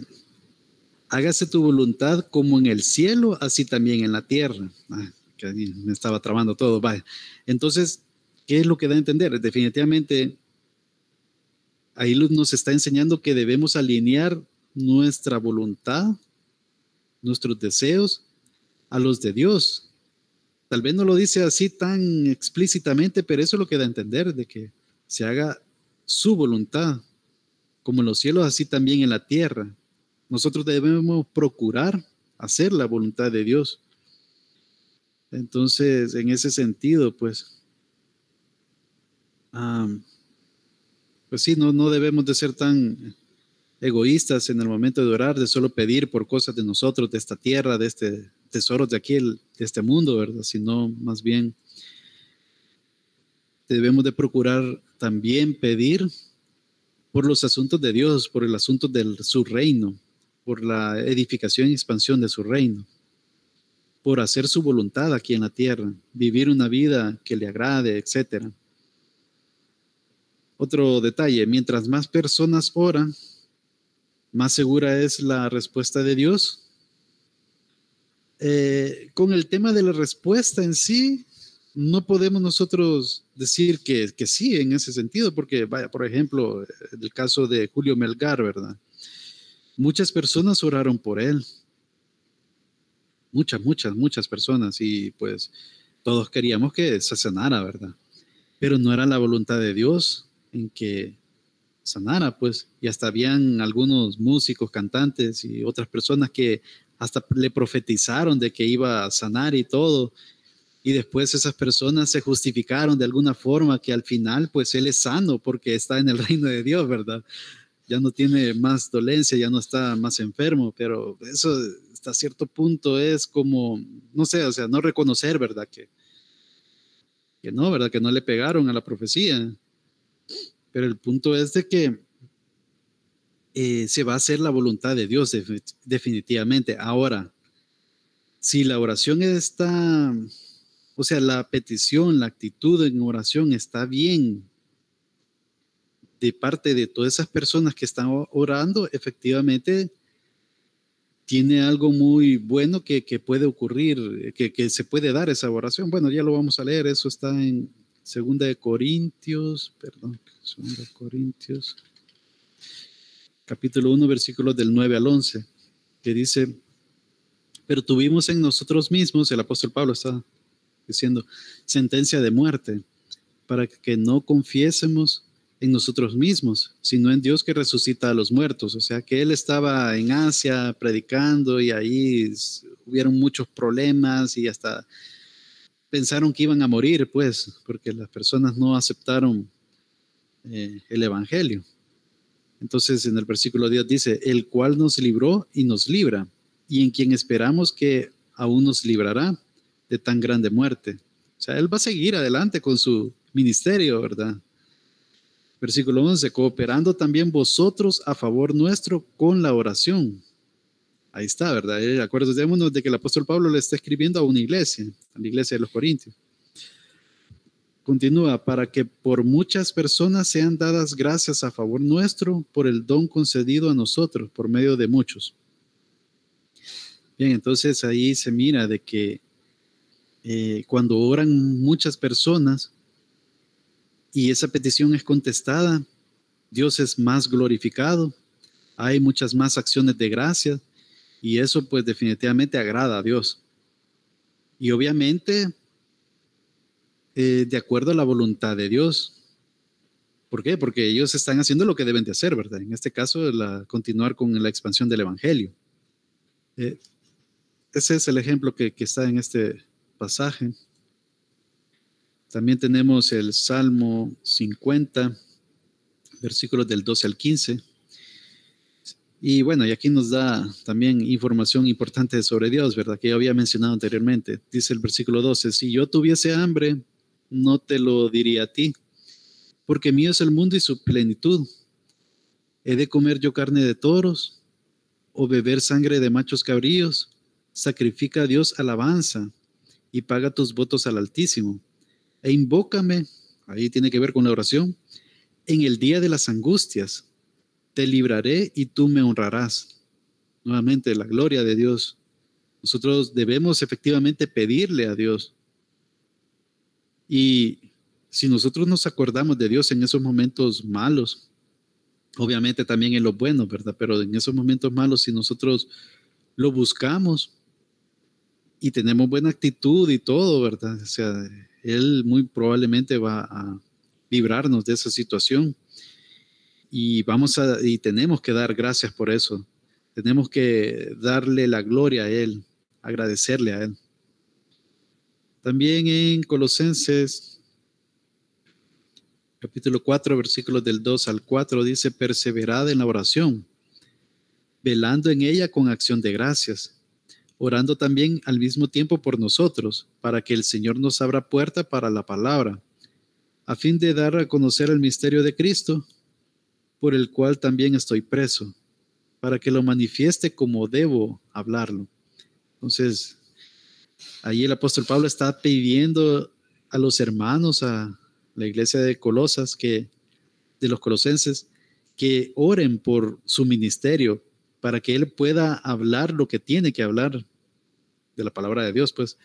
Speaker 1: hágase tu voluntad como en el cielo, así también en la tierra. Que me estaba trabando todo. Vaya. Entonces, ¿qué es lo que da a entender? Definitivamente, ahí nos está enseñando que debemos alinear nuestra voluntad, nuestros deseos, a los de Dios. Tal vez no lo dice así tan explícitamente, pero eso es lo que da a entender, de que se haga su voluntad, como en los cielos, así también en la tierra. Nosotros debemos procurar hacer la voluntad de Dios. Entonces, en ese sentido, pues sí, no debemos de ser tan egoístas en el momento de orar, de solo pedir por cosas de nosotros, de esta tierra, de este tesoros de aquí, de este mundo, ¿verdad? Sino más bien debemos de procurar también pedir por los asuntos de Dios, por el asunto de su reino, por la edificación y expansión de su reino, por hacer su voluntad aquí en la tierra, vivir una vida que le agrade, etc. Otro detalle, mientras más personas oran, más segura es la respuesta de Dios. Con el tema de la respuesta en sí, no podemos nosotros decir que sí en ese sentido, porque vaya, por ejemplo, el caso de Julio Melgar, ¿verdad? Muchas personas oraron por él. Muchas personas, y pues todos queríamos que se sanara, ¿verdad? Pero no era la voluntad de Dios en que sanara, pues, y hasta habían algunos músicos, cantantes y otras personas que hasta le profetizaron de que iba a sanar y todo, y después esas personas se justificaron de alguna forma que al final, pues, él es sano porque está en el reino de Dios, ¿verdad? Ya no tiene más dolencia, ya no está más enfermo, pero eso hasta cierto punto es como, no sé, o sea, no reconocer, ¿verdad? Que no, ¿verdad? Que no le pegaron a la profecía. Pero el punto es de que se va a hacer la voluntad de Dios definitivamente. Ahora, si la oración está, o sea, la petición, la actitud en oración está bien de parte de todas esas personas que están orando, efectivamente tiene algo muy bueno que puede ocurrir, que se puede dar esa oración. Bueno, ya lo vamos a leer, eso está en 2 Corintios, capítulo 1, versículos del 9 al 11, que dice, pero tuvimos en nosotros mismos, el apóstol Pablo está diciendo, sentencia de muerte, para que no confiésemos en nosotros mismos, sino en Dios que resucita a los muertos. O sea, que Él estaba en Asia predicando y ahí hubieron muchos problemas y hasta pensaron que iban a morir, pues, porque las personas no aceptaron el Evangelio. Entonces, en el versículo 10 dice, el cual nos libró y nos libra, y en quien esperamos que aún nos librará de tan grande muerte. O sea, Él va a seguir adelante con su ministerio, ¿verdad? Versículo 11, cooperando también vosotros a favor nuestro con la oración. Ahí está, ¿verdad? Acuérdémonos de que el apóstol Pablo le está escribiendo a una iglesia, a la iglesia de los Corintios. Continúa, para que por muchas personas sean dadas gracias a favor nuestro por el don concedido a nosotros por medio de muchos. Bien, entonces ahí se mira de que cuando oran muchas personas y esa petición es contestada, Dios es más glorificado, hay muchas más acciones de gracia y eso pues definitivamente agrada a Dios. Y obviamente de acuerdo a la voluntad de Dios. ¿Por qué? Porque ellos están haciendo lo que deben de hacer, ¿verdad? En este caso, continuar con la expansión del Evangelio. Ese es el ejemplo que está en este pasaje. También tenemos el Salmo 50, versículos del 12 al 15. Y bueno, y aquí nos da también información importante sobre Dios, ¿verdad? Que yo había mencionado anteriormente. Dice el versículo 12, si yo tuviese hambre, no te lo diría a ti, porque mío es el mundo y su plenitud. ¿He de comer yo carne de toros o beber sangre de machos cabríos? Sacrifica a Dios alabanza y paga tus votos al Altísimo. E invócame, ahí tiene que ver con la oración, en el día de las angustias. Te libraré y tú me honrarás. Nuevamente, la gloria de Dios. Nosotros debemos efectivamente pedirle a Dios. Y si nosotros nos acordamos de Dios en esos momentos malos, obviamente también en los buenos, ¿verdad? Pero en esos momentos malos, si nosotros lo buscamos y tenemos buena actitud y todo, ¿verdad? O sea, Él muy probablemente va a librarnos de esa situación. Y tenemos que dar gracias por eso. Tenemos que darle la gloria a Él, agradecerle a Él. También en Colosenses, capítulo 4, versículos del 2 al 4, dice, perseverad en la oración, velando en ella con acción de gracias, orando también al mismo tiempo por nosotros, para que el Señor nos abra puerta para la palabra, a fin de dar a conocer el misterio de Cristo, por el cual también estoy preso, para que lo manifieste como debo hablarlo. Entonces, ahí el apóstol Pablo está pidiendo a los hermanos, a la iglesia de Colosas, de los colosenses, que oren por su ministerio, para que él pueda hablar lo que tiene que hablar de la palabra de Dios, pues,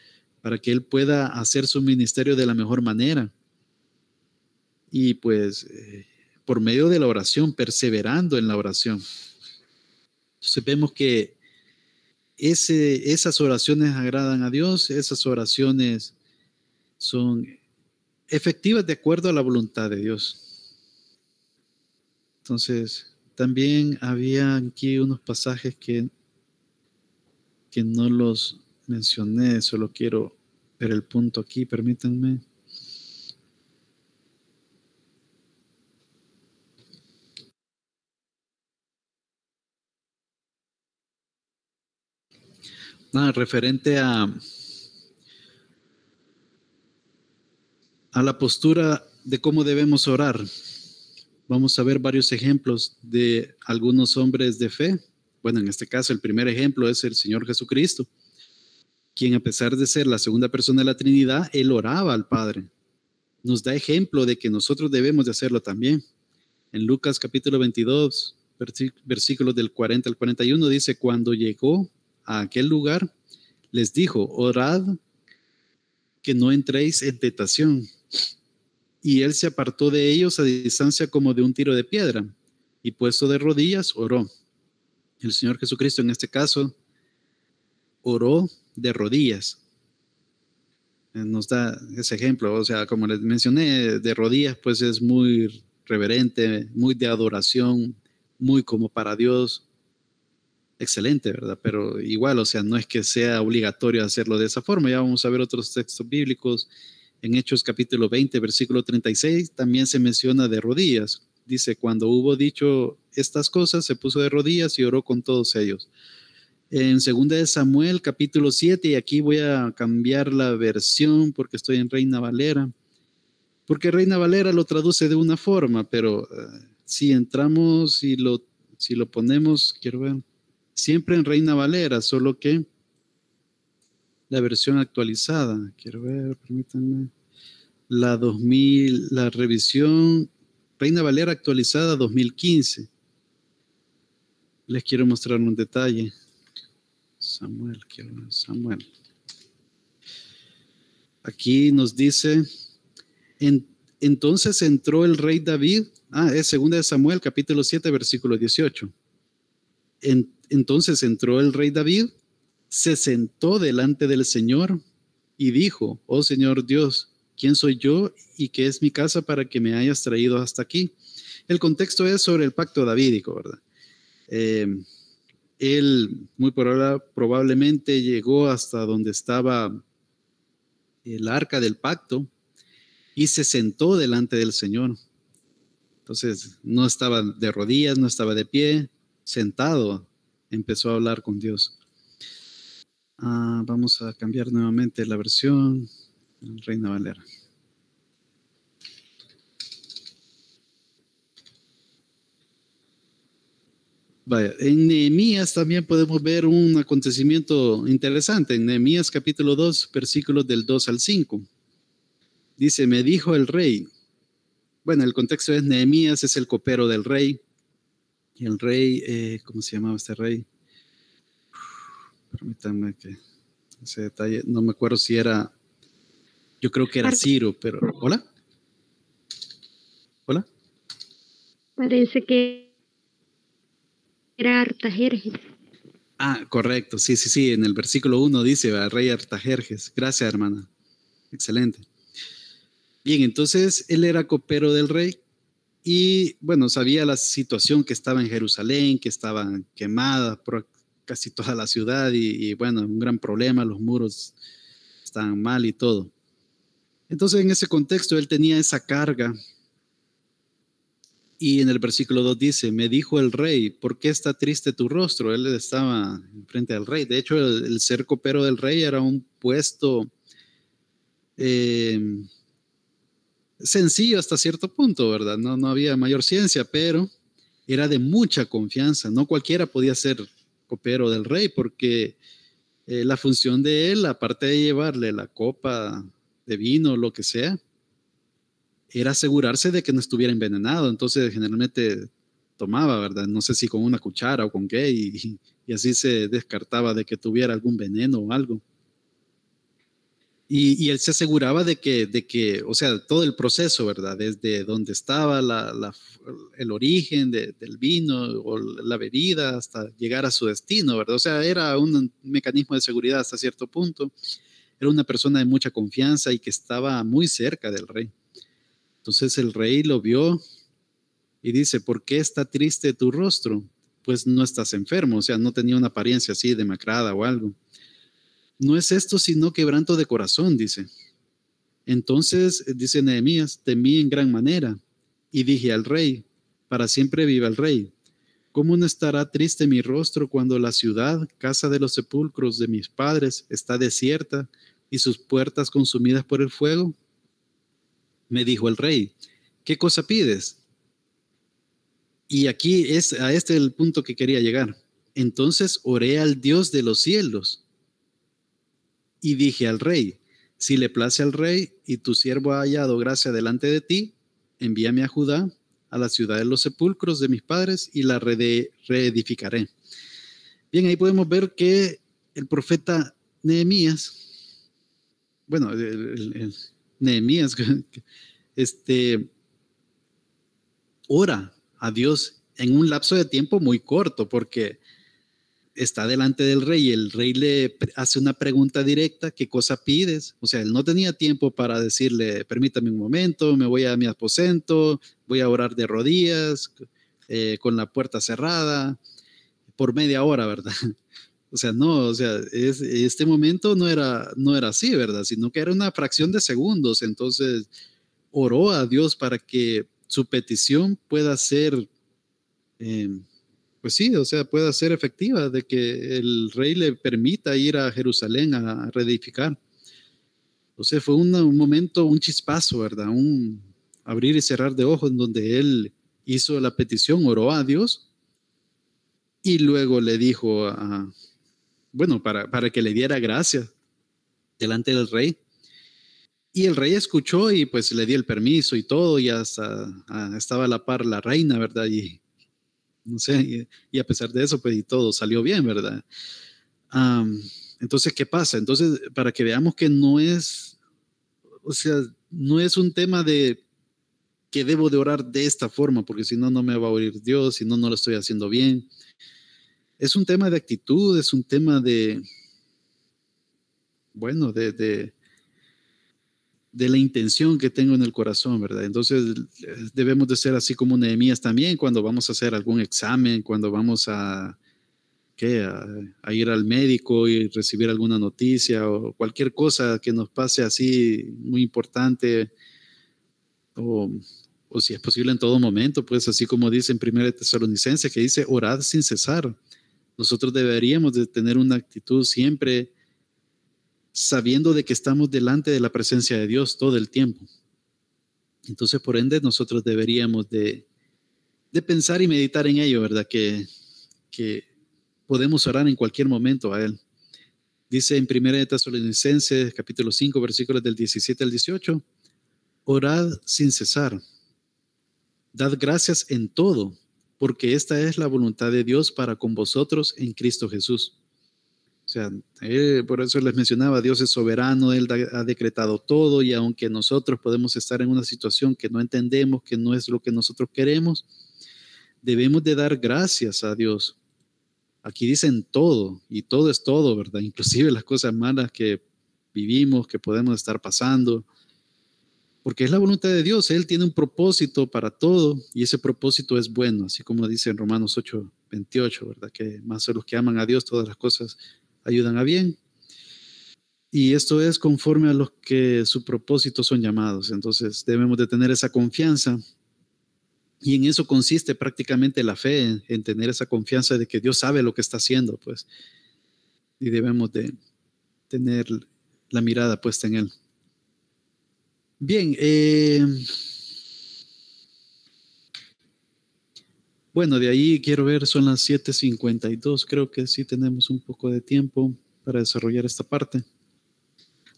Speaker 1: para que él pueda hacer su ministerio de la mejor manera. Y pues, por medio de la oración, perseverando en la oración. Entonces vemos que esas oraciones agradan a Dios, esas oraciones son efectivas de acuerdo a la voluntad de Dios. Entonces, también había aquí unos pasajes que no los mencioné, solo quiero ver el punto aquí, permítanme. Referente a la postura de cómo debemos orar. Vamos a ver varios ejemplos de algunos hombres de fe. Bueno, en este caso el primer ejemplo es el Señor Jesucristo, quien a pesar de ser la segunda persona de la Trinidad, Él oraba al Padre. Nos da ejemplo de que nosotros debemos de hacerlo también. En Lucas capítulo 22, versículos del 40 al 41, dice, cuando llegó a aquel lugar, les dijo, orad que no entréis en tentación. Y él se apartó de ellos a distancia como de un tiro de piedra, y puesto de rodillas, oró. El Señor Jesucristo en este caso oró de rodillas. Nos da ese ejemplo, o sea, como les mencioné, de rodillas pues es muy reverente, muy de adoración, muy como para Dios. Excelente, ¿verdad? Pero igual, o sea, no es que sea obligatorio hacerlo de esa forma. Ya vamos a ver otros textos bíblicos. En Hechos capítulo 20, versículo 36, también se menciona de rodillas. Dice, cuando hubo dicho estas cosas, se puso de rodillas y oró con todos ellos. En 2 de Samuel, capítulo 7, y aquí voy a cambiar la versión porque estoy en Reina Valera. Porque Reina Valera lo traduce de una forma, pero si entramos y si lo ponemos, quiero ver, siempre en Reina Valera, solo que la versión actualizada, quiero ver, permítanme, la revisión Reina Valera actualizada 2015. Les quiero mostrar un detalle. Samuel. Aquí nos dice, entonces entró el rey David, es 2 de Samuel, capítulo 7, versículo 18. Entonces entró el rey David, se sentó delante del Señor y dijo, oh Señor Dios, ¿quién soy yo y qué es mi casa para que me hayas traído hasta aquí? El contexto es sobre el pacto davídico, ¿verdad? Él muy probablemente llegó hasta donde estaba el arca del pacto y se sentó delante del Señor. Entonces no estaba de rodillas, no estaba de pie, sentado, empezó a hablar con Dios. Vamos a cambiar nuevamente la versión Reina Valera. Vaya, en Nehemías también podemos ver un acontecimiento interesante. En Nehemías capítulo 2, versículos del 2 al 5. Dice, me dijo el rey. Bueno, el contexto es Nehemías es el copero del rey. Y el rey, ¿cómo se llamaba este rey? Permítanme que ese detalle, no me acuerdo si era, yo creo que era Ciro, pero, ¿hola? ¿Hola?
Speaker 3: Parece que era Artajerjes.
Speaker 1: Correcto, sí, en el versículo 1 dice, el rey Artajerjes. Gracias, hermana. Excelente. Bien, entonces él era copero del rey y, bueno, sabía la situación que estaba en Jerusalén, que estaba quemada por casi toda la ciudad y bueno, un gran problema, los muros estaban mal y todo. Entonces, en ese contexto, él tenía esa carga. Y en el versículo 2 dice, me dijo el rey, ¿por qué está triste tu rostro? Él estaba frente al rey. De hecho, el ser copero del rey era un puesto sencillo hasta cierto punto, ¿verdad? No había mayor ciencia, pero era de mucha confianza. No cualquiera podía ser copero del rey porque la función de él, aparte de llevarle la copa de vino o lo que sea, era asegurarse de que no estuviera envenenado. Entonces generalmente tomaba, ¿verdad? No sé si con una cuchara o con qué, y así se descartaba de que tuviera algún veneno o algo. Y él se aseguraba de que, o sea, todo el proceso, ¿verdad? Desde donde estaba el origen del vino o la bebida hasta llegar a su destino, ¿verdad? O sea, era un mecanismo de seguridad hasta cierto punto. Era una persona de mucha confianza y que estaba muy cerca del rey. Entonces el rey lo vio y dice, ¿por qué está triste tu rostro? Pues no estás enfermo, o sea, no tenía una apariencia así demacrada o algo. No es esto sino quebranto de corazón, dice. Entonces, dice Nehemías, temí en gran manera y dije al rey, para siempre viva el rey. ¿Cómo no estará triste mi rostro cuando la ciudad, casa de los sepulcros de mis padres, está desierta y sus puertas consumidas por el fuego? Me dijo el rey, ¿qué cosa pides? Y aquí es a este el punto que quería llegar. Entonces oré al Dios de los cielos y dije al rey, si le place al rey y tu siervo ha hallado gracia delante de ti, envíame a Judá, a la ciudad de los sepulcros de mis padres y la reedificaré. Bien, ahí podemos ver que el profeta Nehemías, bueno, Nehemías, ora a Dios en un lapso de tiempo muy corto, porque está delante del rey y el rey le hace una pregunta directa, ¿qué cosa pides? O sea, él no tenía tiempo para decirle, permítame un momento, me voy a mi aposento, voy a orar de rodillas, con la puerta cerrada, por media hora, ¿verdad? O sea, no, o sea, este momento no era así, ¿verdad? Sino que era una fracción de segundos. Entonces, oró a Dios para que su petición pueda ser, pues sí, o sea, pueda ser efectiva, de que el rey le permita ir a Jerusalén a reedificar. O sea, fue un momento, un chispazo, ¿verdad? Un abrir y cerrar de ojos en donde él hizo la petición, oró a Dios y luego le dijo bueno, para que le diera gracia delante del rey. Y el rey escuchó y pues le dio el permiso y todo, y hasta estaba a la par la reina, ¿verdad? Y no sé, y a pesar de eso, pues y todo salió bien, ¿verdad? Entonces, ¿qué pasa? Entonces, para que veamos que no es, o sea, no es un tema de que debo de orar de esta forma, porque si no, no me va a oír Dios, si no, no lo estoy haciendo bien. Es un tema de actitud, es un tema de, bueno, de la intención que tengo en el corazón, ¿verdad? Entonces debemos de ser así como Nehemías también cuando vamos a hacer algún examen, cuando vamos a ir al médico y recibir alguna noticia o cualquier cosa que nos pase así muy importante o si es posible en todo momento, pues así como dice en 1 Tesalonicenses que dice orad sin cesar. Nosotros deberíamos de tener una actitud siempre sabiendo de que estamos delante de la presencia de Dios todo el tiempo. Entonces, por ende, nosotros deberíamos de pensar y meditar en ello, ¿verdad? Que podemos orar en cualquier momento a Él. Dice en 1 Tesalonicenses, capítulo 5, versículos del 17 al 18, orad sin cesar, dad gracias en todo, porque esta es la voluntad de Dios para con vosotros en Cristo Jesús. O sea, por eso les mencionaba, Dios es soberano, Él ha decretado todo y aunque nosotros podemos estar en una situación que no entendemos, que no es lo que nosotros queremos, debemos de dar gracias a Dios. Aquí dicen todo y todo es todo, ¿verdad? Inclusive las cosas malas que vivimos, que podemos estar pasando, porque es la voluntad de Dios. Él tiene un propósito para todo y ese propósito es bueno, así como dice en Romanos 8:28, ¿verdad? Que más a los que aman a Dios todas las cosas ayudan a bien. Y esto es conforme a los que su propósito son llamados. Entonces debemos de tener esa confianza. Y en eso consiste prácticamente la fe, en tener esa confianza de que Dios sabe lo que está haciendo, pues. Y debemos de tener la mirada puesta en Él. Bien, bueno, de ahí quiero ver, son las 7:52, creo que sí tenemos un poco de tiempo para desarrollar esta parte.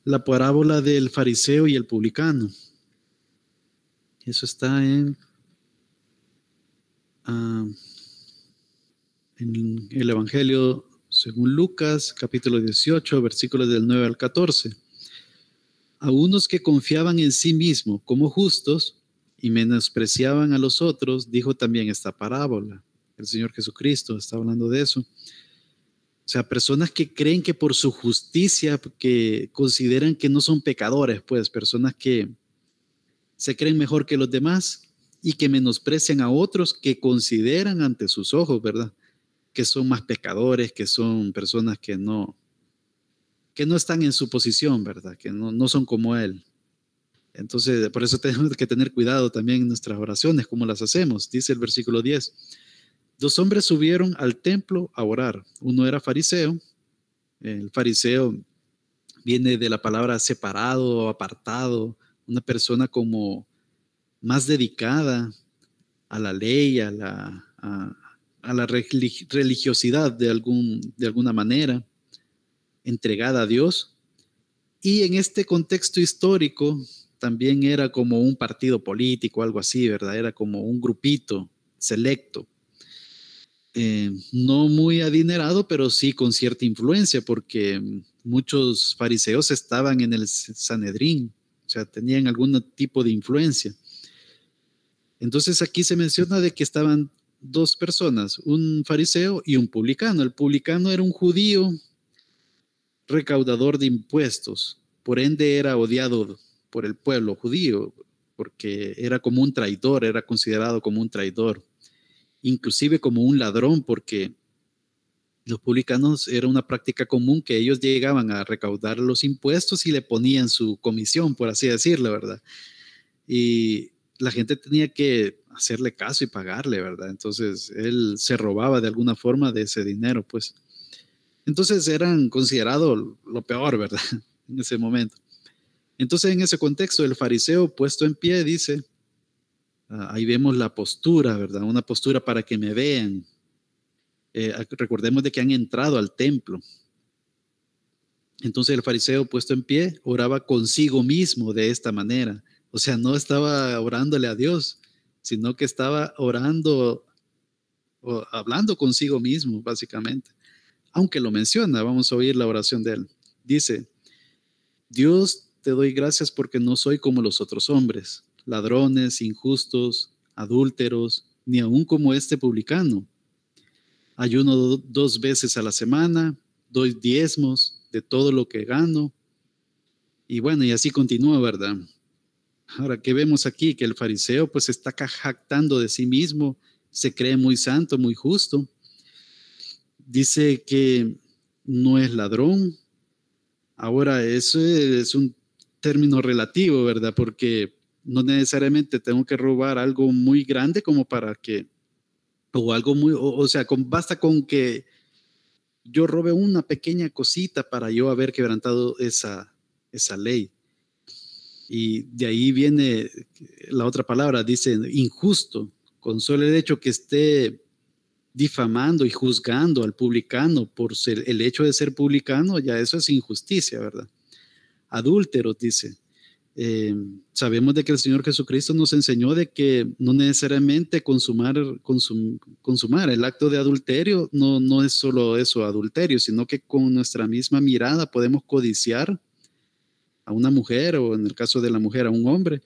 Speaker 1: La parábola del fariseo y el publicano. Eso está en el Evangelio según Lucas, capítulo 18, versículos del 9 al 14. A unos que confiaban en sí mismos como justos y menospreciaban a los otros, dijo también esta parábola. El Señor Jesucristo está hablando de eso. O sea, personas que creen que por su justicia, que consideran que no son pecadores, pues personas que se creen mejor que los demás y que menosprecian a otros que consideran ante sus ojos, ¿verdad? Que son más pecadores, que son personas que no están en su posición, ¿verdad? Que no son como Él. Entonces, por eso tenemos que tener cuidado también en nuestras oraciones, cómo las hacemos. Dice el versículo 10. 2 hombres subieron al templo a orar. Uno era fariseo. El fariseo viene de la palabra separado o apartado, una persona como más dedicada a la ley, a la religiosidad de alguna manera, entregada a Dios. Y en este contexto histórico también era como un partido político, algo así, ¿verdad? Era como un grupito selecto. No muy adinerado, pero sí con cierta influencia, porque muchos fariseos estaban en el Sanedrín, o sea, tenían algún tipo de influencia. Entonces aquí se menciona de que estaban dos personas, un fariseo y un publicano. El publicano era un judío recaudador de impuestos, por ende era odiado por el pueblo judío, porque era como un traidor, era considerado como un traidor, inclusive como un ladrón, porque los publicanos era una práctica común que ellos llegaban a recaudar los impuestos y le ponían su comisión, por así decirlo, ¿verdad? Y la gente tenía que hacerle caso y pagarle, ¿verdad? Entonces él se robaba de alguna forma de ese dinero, pues. Entonces eran considerados lo peor, ¿verdad? En ese momento. Entonces en ese contexto el fariseo puesto en pie dice, ahí vemos la postura, ¿verdad? Una postura para que me vean. Recordemos de que han entrado al templo. Entonces el fariseo puesto en pie oraba consigo mismo de esta manera. O sea, no estaba orándole a Dios, sino que estaba orando o hablando consigo mismo, básicamente. Aunque lo menciona, vamos a oír la oración de él. Dice, Dios, te doy gracias porque no soy como los otros hombres, ladrones, injustos, adúlteros, ni aun como este publicano. Ayuno 2 veces a la semana, doy diezmos de todo lo que gano. Y bueno, y así continúa, ¿verdad? Ahora, ¿qué vemos aquí? Que el fariseo pues está jactando de sí mismo, se cree muy santo, muy justo. Dice que no es ladrón. Ahora, eso es un término relativo, ¿verdad? Porque no necesariamente tengo que robar algo muy grande como para que, o algo muy, o sea, basta con que yo robe una pequeña cosita para yo haber quebrantado esa ley. Y de ahí viene la otra palabra, dice injusto, con solo el hecho que esté difamando y juzgando al publicano por ser, el hecho de ser publicano, ya eso es injusticia, ¿verdad? Adúlteros, dice. Sabemos de que el Señor Jesucristo nos enseñó de que no necesariamente consumar el acto de adulterio no es solo eso, adulterio, sino que con nuestra misma mirada podemos codiciar a una mujer o en el caso de la mujer a un hombre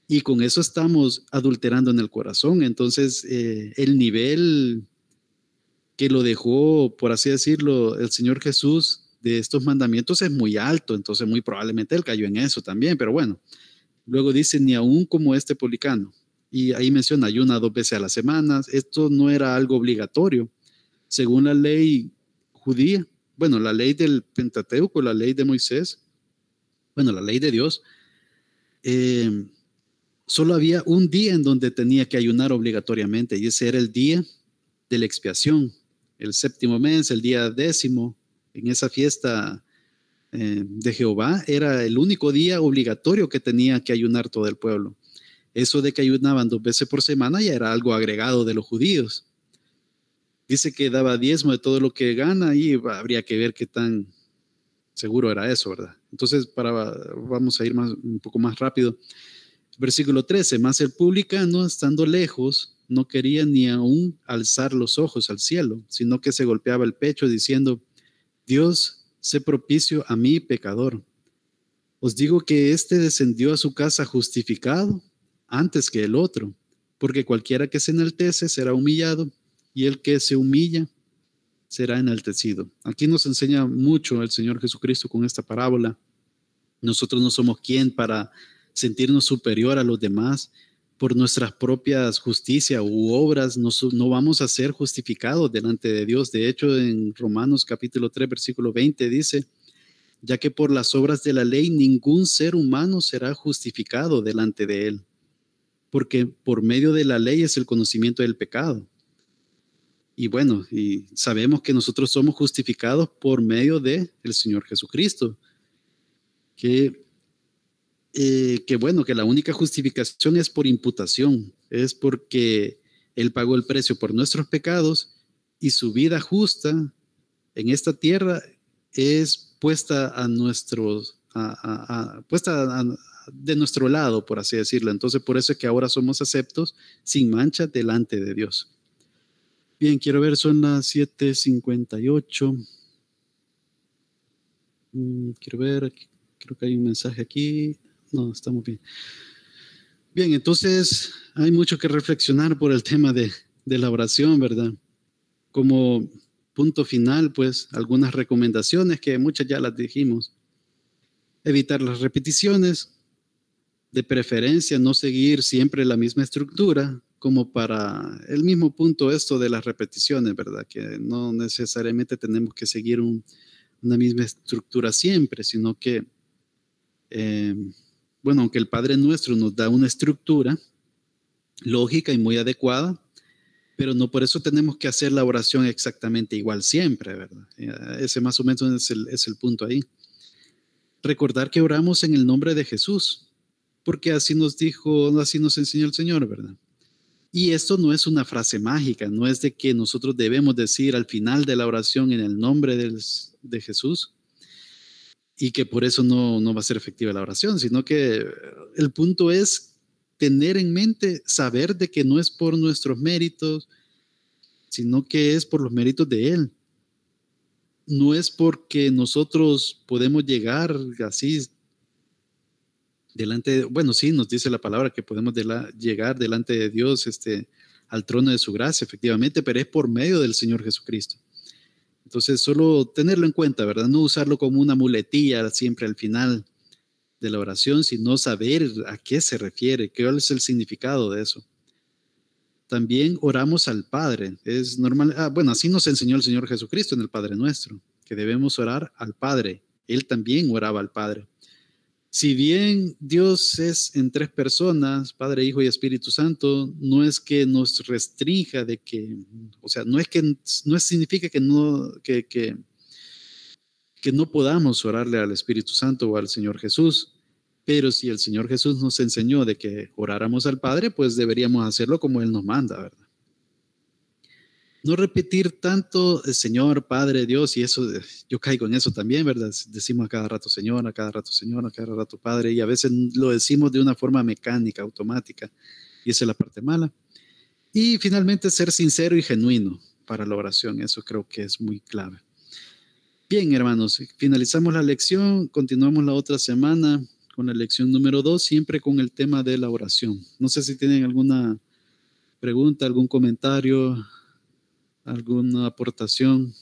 Speaker 1: y con eso estamos adulterando en el corazón. Entonces el nivel que lo dejó, por así decirlo, el Señor Jesús de estos mandamientos es muy alto, entonces muy probablemente él cayó en eso también, pero bueno, luego dice, ni aún como este publicano, y ahí menciona, ayuna 2 veces a la semana, esto no era algo obligatorio, según la ley judía, bueno, la ley del Pentateuco, la ley de Moisés, bueno, la ley de Dios, solo había un día en donde tenía que ayunar obligatoriamente, y ese era el día de la expiación, el 7º mes, el día 10º, en esa fiesta de Jehová, era el único día obligatorio que tenía que ayunar todo el pueblo. Eso de que ayunaban 2 veces por semana ya era algo agregado de los judíos. Dice que daba diezmo de todo lo que gana y habría que ver qué tan seguro era eso, ¿verdad? Entonces, vamos a ir un poco más rápido. Versículo 13, más el publicano, estando lejos, no quería ni aún alzar los ojos al cielo, sino que se golpeaba el pecho diciendo, Dios, sé propicio a mí, pecador. Os digo que éste descendió a su casa justificado antes que el otro, porque cualquiera que se enaltece será humillado, y el que se humilla será enaltecido. Aquí nos enseña mucho el Señor Jesucristo con esta parábola. Nosotros no somos quien para sentirnos superior a los demás por nuestras propias justicias u obras, no vamos a ser justificados delante de Dios. De hecho, en Romanos capítulo 3, versículo 20 dice, ya que por las obras de la ley ningún ser humano será justificado delante de él, porque por medio de la ley es el conocimiento del pecado. Y bueno, y sabemos que nosotros somos justificados por medio de el Señor Jesucristo, que bueno, que la única justificación es por imputación, es porque Él pagó el precio por nuestros pecados y su vida justa en esta tierra es puesta de nuestro lado, por así decirlo. Entonces, por eso es que ahora somos aceptos sin mancha delante de Dios. Bien, quiero ver, son las 7:58. Quiero ver, creo que hay un mensaje aquí. No, estamos bien. Bien, entonces hay mucho que reflexionar por el tema de de la oración, ¿verdad? Como punto final, pues, algunas recomendaciones que muchas ya las dijimos. Evitar las repeticiones, de preferencia no seguir siempre la misma estructura, como para el mismo punto esto de las repeticiones, ¿verdad? Que no necesariamente tenemos que seguir una misma estructura siempre, sino que, bueno, aunque el Padre Nuestro nos da una estructura lógica y muy adecuada, pero no por eso tenemos que hacer la oración exactamente igual siempre, ¿verdad? Ese más o menos es el punto ahí. Recordar que oramos en el nombre de Jesús, porque así nos dijo, así nos enseñó el Señor, ¿verdad? Y esto no es una frase mágica, no es de que nosotros debemos decir al final de la oración en el nombre de Jesús y que por eso no va a ser efectiva la oración, sino que el punto es tener en mente, saber de que no es por nuestros méritos, sino que es por los méritos de Él. No es porque nosotros podemos llegar así delante, bueno, sí, nos dice la palabra que podemos llegar delante de Dios al trono de su gracia, efectivamente, pero es por medio del Señor Jesucristo. Entonces, solo tenerlo en cuenta, ¿verdad? No usarlo como una muletilla siempre al final de la oración, sino saber a qué se refiere, cuál es el significado de eso. También oramos al Padre. Es normal, bueno, así nos enseñó el Señor Jesucristo en el Padre Nuestro, que debemos orar al Padre. Él también oraba al Padre. Si bien Dios es en 3 personas, Padre, Hijo y Espíritu Santo, no es que nos restrinja de que, o sea, no significa que no podamos orarle al Espíritu Santo o al Señor Jesús, pero si el Señor Jesús nos enseñó de que oráramos al Padre, pues deberíamos hacerlo como Él nos manda, ¿verdad? No repetir tanto Señor, Padre, Dios, y eso, yo caigo en eso también, ¿verdad? Decimos a cada rato Señor, a cada rato Señor, a cada rato Padre, y a veces lo decimos de una forma mecánica, automática, y esa es la parte mala. Y finalmente ser sincero y genuino para la oración, eso creo que es muy clave. Bien, hermanos, finalizamos la lección, continuamos la otra semana con la lección número 2, siempre con el tema de la oración. No sé si tienen alguna pregunta, algún comentario, alguna aportación.